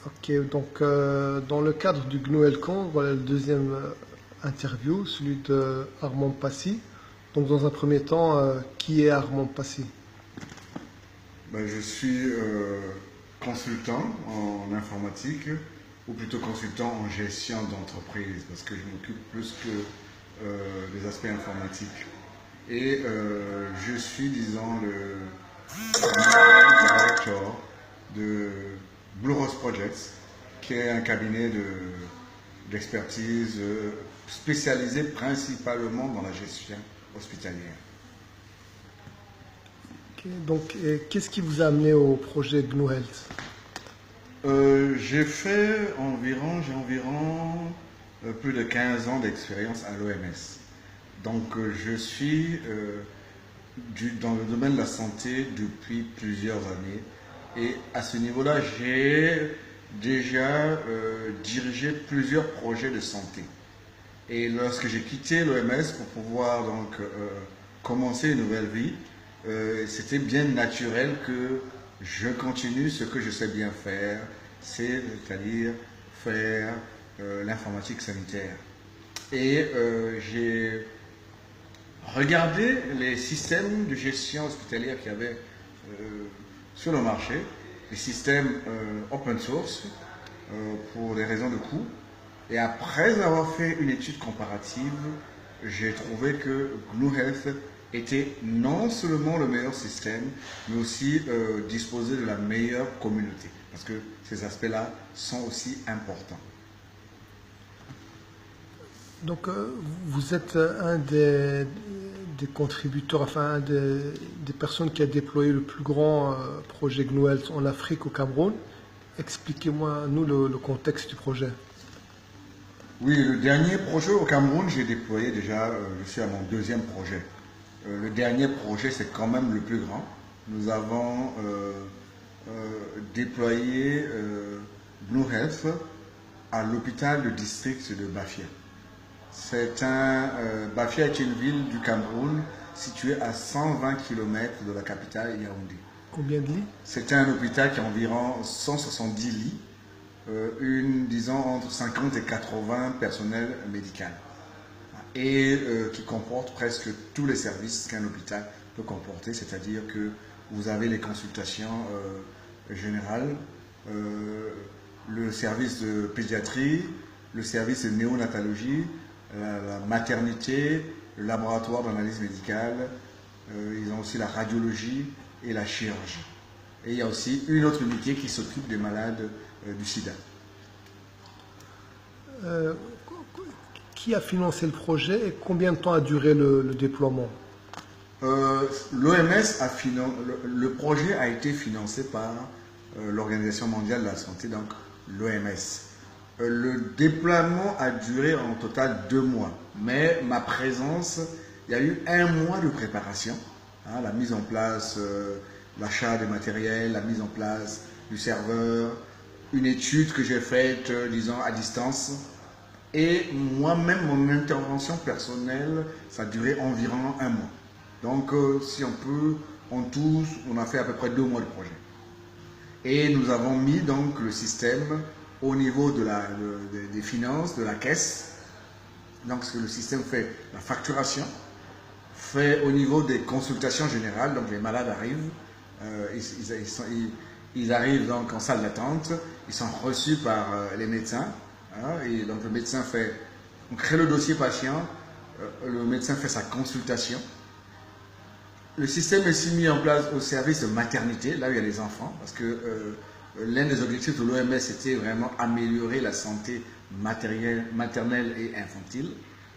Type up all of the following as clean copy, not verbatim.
Ok, donc dans le cadre du GNU Elcon, voilà le deuxième interview, celui de Armand Passy. Donc dans un premier temps, qui est Armand Passy? Ben, je suis consultant en informatique, ou plutôt consultant en gestion d'entreprise, parce que je m'occupe plus que des aspects informatiques. Et je suis, disons, le director de Blue Rose Projects, qui est un cabinet d'expertise spécialisé principalement dans la gestion hospitalière. Ok, donc qu'est-ce qui vous a amené au projet GNU Health? J'ai environ plus de 15 ans d'expérience à l'OMS. Donc je suis dans le domaine de la santé depuis plusieurs années. Et à ce niveau-là, j'ai déjà dirigé plusieurs projets de santé. Et lorsque j'ai quitté l'OMS pour pouvoir donc commencer une nouvelle vie, c'était bien naturel que je continue ce que je sais bien faire, c'est-à-dire faire l'informatique sanitaire. Et j'ai regardé les systèmes de gestion hospitalière qu'il y avait sur le marché, les systèmes open source pour des raisons de coût. Et après avoir fait une étude comparative, j'ai trouvé que GNU Health était non seulement le meilleur système, mais aussi disposait de la meilleure communauté. Parce que ces aspects-là sont aussi importants. Donc vous êtes un des contributeurs, enfin des personnes qui a déployé le plus grand projet GNU Health en Afrique, au Cameroun. Expliquez-moi, nous, le contexte du projet. Oui, le dernier projet au Cameroun, j'ai déployé déjà, je suis à mon deuxième projet. Le dernier projet, c'est quand même le plus grand. Nous avons déployé Blue Health à l'hôpital de district de Bafia. Bafia est une ville du Cameroun située à 120 km de la capitale Yaoundé. Combien de lits? C'est un hôpital qui a environ 170 lits, disons entre 50 et 80 personnels médicaux, et qui comporte presque tous les services qu'un hôpital peut comporter, c'est-à-dire que vous avez les consultations générales, le service de pédiatrie, le service de néonatologie, la maternité, le laboratoire d'analyse médicale, ils ont aussi la radiologie et la chirurgie. Et il y a aussi une autre unité qui s'occupe des malades du sida. Qui a financé le projet et combien de temps a duré le déploiement? Le projet a été financé par l'Organisation mondiale de la santé, donc l'OMS. Le déploiement a duré en total 2 mois, mais ma présence, il y a eu 1 mois de préparation, hein, la mise en place, l'achat des matériels, la mise en place du serveur, une étude que j'ai faite, disons, à distance. Et moi-même, mon intervention personnelle, ça a duré environ 1 mois. Donc, si on peut, en tout, on a fait à peu près 2 mois de projet. Et nous avons mis donc le système au niveau des finances, de la caisse. Donc, le système fait la facturation, fait au niveau des consultations générales. Donc, les malades arrivent, ils arrivent donc en salle d'attente, ils sont reçus par les médecins. Et donc, le médecin on crée le dossier patient, le médecin fait sa consultation. Le système est aussi mis en place au service de maternité, là où il y a les enfants, parce que l'un des objectifs de l'OMS était vraiment améliorer la santé maternelle et infantile.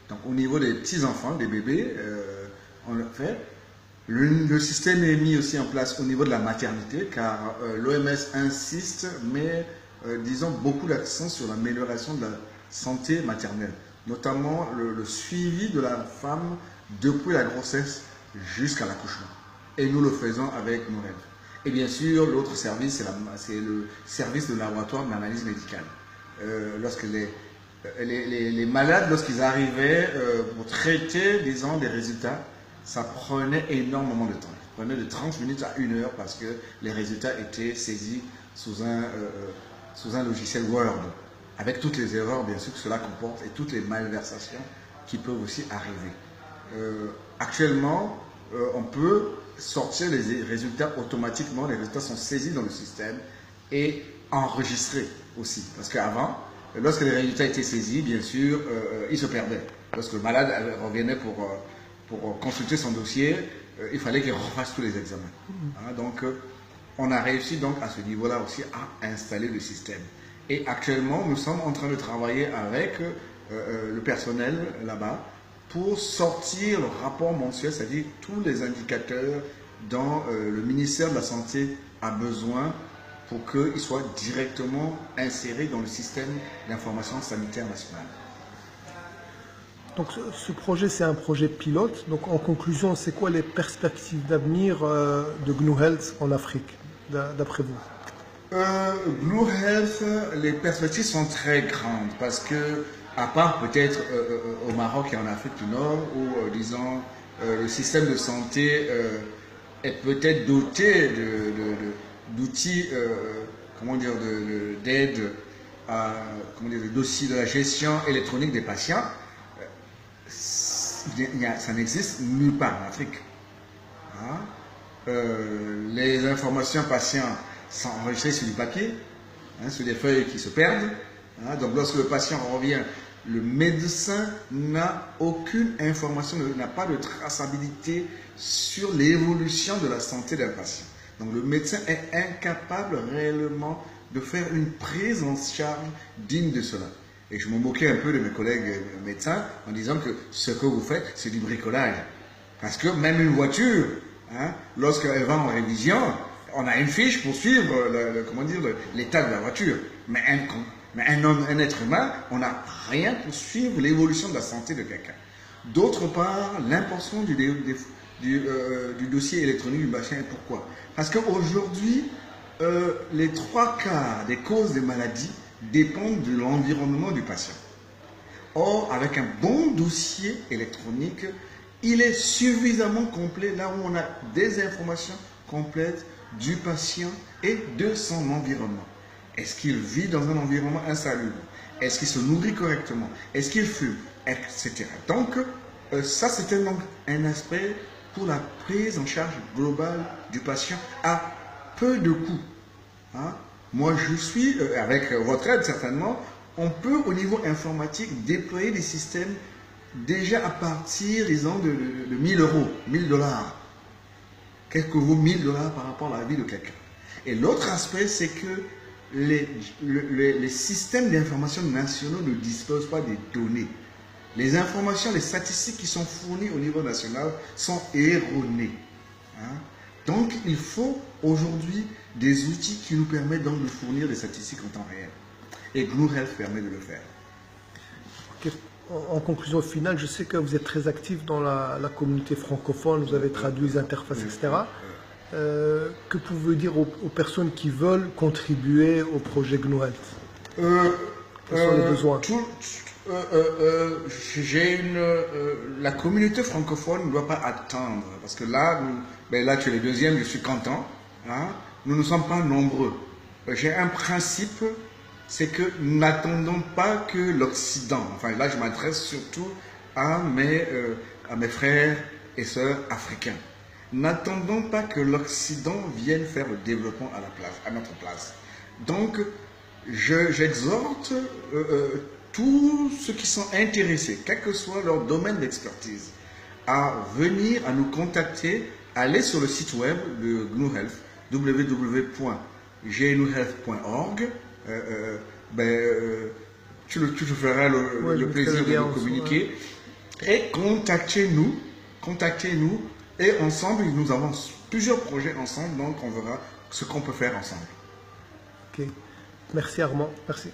Donc au niveau des petits-enfants, des bébés, on le fait. Le système est mis aussi en place au niveau de la maternité, car l'OMS insiste, mais disons beaucoup d'accent sur l'amélioration de la santé maternelle, notamment le suivi de la femme depuis la grossesse jusqu'à l'accouchement. Et nous le faisons avec nos rêves. Et bien sûr, l'autre service, c'est le service de laboratoire d'analyse médicale. Lorsque les malades, lorsqu'ils arrivaient pour traiter, disons, des résultats, ça prenait énormément de temps. Ça prenait de 30 minutes à 1 heure parce que les résultats étaient saisis sous sous un logiciel Word, avec toutes les erreurs bien sûr que cela comporte et toutes les malversations qui peuvent aussi arriver. Actuellement, on peut sortir les résultats automatiquement, les résultats sont saisis dans le système et enregistrés aussi. Parce qu'avant, lorsque les résultats étaient saisis, bien sûr, ils se perdaient. Lorsque le malade revenait pour consulter son dossier, il fallait qu'il refasse tous les examens. Donc, on a réussi donc à ce niveau-là aussi à installer le système. Et actuellement, nous sommes en train de travailler avec le personnel là-bas pour sortir le rapport mensuel, c'est-à-dire tous les indicateurs dont le ministère de la Santé a besoin pour qu'ils soient directement insérés dans le système d'information sanitaire nationale. Donc ce projet, c'est un projet pilote. Donc en conclusion, c'est quoi les perspectives d'avenir de GNU Health en Afrique, d'après vous? GNU Health, les perspectives sont très grandes parce que, à part peut-être au Maroc et en Afrique du Nord, où, disons, le système de santé est peut-être doté d'outils, comment dire, d'aide à, comment dire, de dossiers de la gestion électronique des patients, ça n'existe nulle part en Afrique. Les informations patients sont enregistrées sur du papier, sur des feuilles qui se perdent. Donc lorsque le patient revient, le médecin n'a aucune information, n'a pas de traçabilité sur l'évolution de la santé d'un patient. Donc le médecin est incapable réellement de faire une prise en charge digne de cela. Et je me moquais un peu de mes collègues médecins en disant que ce que vous faites, c'est du bricolage. Parce que même une voiture, lorsqu'elle va en révision, on a une fiche pour suivre l'état de la voiture. Mais un être humain, on n'a rien pour suivre l'évolution de la santé de quelqu'un. D'autre part, l'importance du dossier électronique du patient. Pourquoi? Parce qu'aujourd'hui, les 3/4 des causes des maladies dépendent de l'environnement du patient. Or, avec un bon dossier électronique, il est suffisamment complet là où on a des informations complètes du patient et de son environnement. Est-ce qu'il vit dans un environnement insalubre? Est-ce qu'il se nourrit correctement? Est-ce qu'il fume? Etc. Donc, ça c'était donc un aspect pour la prise en charge globale du patient à peu de coûts. Moi, je suis, avec votre aide certainement, on peut au niveau informatique déployer des systèmes déjà à partir, disons, de 1000 euros, 1000 dollars. Qu'est-ce que vaut 1000 dollars par rapport à la vie de quelqu'un? Et l'autre aspect, c'est que les systèmes d'information nationaux ne disposent pas des données. Les informations, les statistiques qui sont fournies au niveau national sont erronées. Donc, il faut aujourd'hui des outils qui nous permettent donc de fournir des statistiques en temps réel. Et GNU Health permet de le faire. Okay. En conclusion finale, je sais que vous êtes très actif dans la communauté francophone, vous avez traduit les interfaces, etc. Que pouvez-vous dire aux personnes qui veulent contribuer au projet GNU Health? Quels sont les besoins? La communauté francophone ne doit pas attendre, parce que là, là tu es le deuxième, je suis content. Nous ne sommes pas nombreux. J'ai un principe, c'est que n'attendons pas que l'Occident, enfin là je m'adresse surtout à mes frères et sœurs africains, n'attendons pas que l'Occident vienne faire le développement à notre place. Donc, j'exhorte tous ceux qui sont intéressés, quel que soit leur domaine d'expertise, à venir, à nous contacter, aller sur le site web de GNU Health, www.gnuhealth.org. Tu te feras le plaisir de nous communiquer. Et contactez-nous, et ensemble, nous avons plusieurs projets ensemble, donc on verra ce qu'on peut faire ensemble. Ok. Merci Armand, merci.